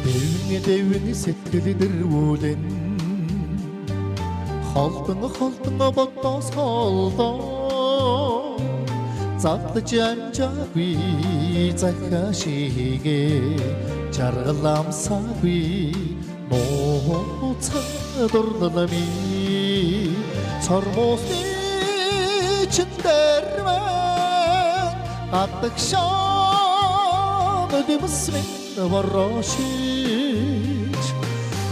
Devini setkilidir өлен Халдыңа баттас халда Затлы жан-жагви Захашиге Жарғаламсагви Моца дұрдылами Сармосны чіндермен Қаттық шан өдемісмен Варашич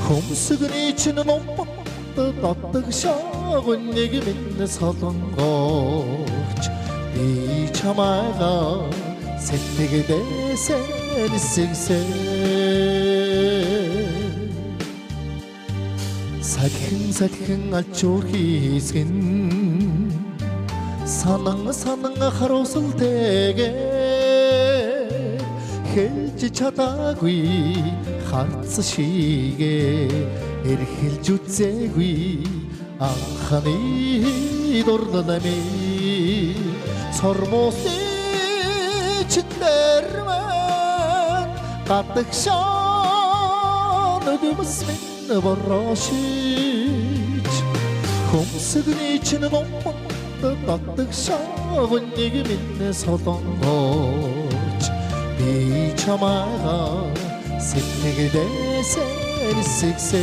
Хомсыгын içinin ommattı Tattık şağın negi minne salıngoç Bir çamağa Settege de seni sevsen Sakın açur hiskin Sanыңа қаросыл теге Хелчи чадагви харцшиге эрхэл жүцэгви анханы дурдалами сормосны чиндермен каттык шан өдөмүсмен барашич хомсыгын ичинен омматты каттык шагын неге менне сатангоч Bir çamağa Settege de seni seksen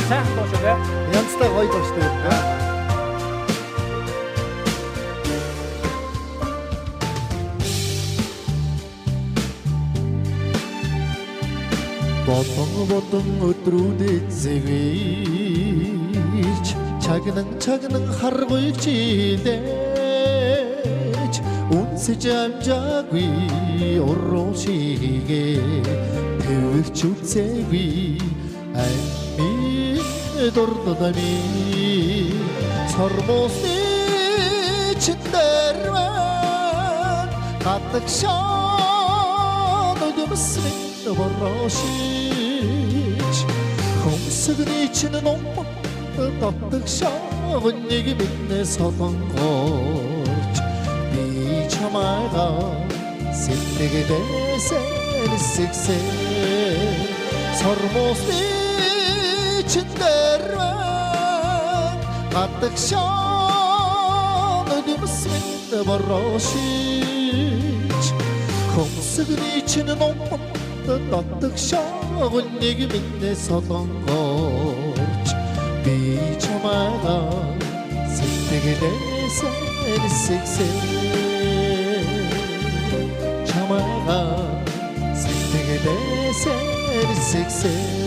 Sen başladı. Yansıda koy başladı. Ботон өтрүүдэд зэвэж Чагнан харгойг чилээж Үнсэж амжаагүй урушигээ Тэвэгч үцээгүй амми дурдадами Сормосны чиндэрмэн Каттык шан өдөмөсмэн Варашич Хомсыгын ичинен омматты Каттык шағын неге менне сатангоч Bir çamağa Settege de seni seksen Sarmosны чиндермен Каттык шан өдөмөсмэн Варашич Хомсыгын ичинен омматты Tattık şağın negi minne satangoç Bir çamağa Settege de seni seksen Çamağa Settege de seni seksen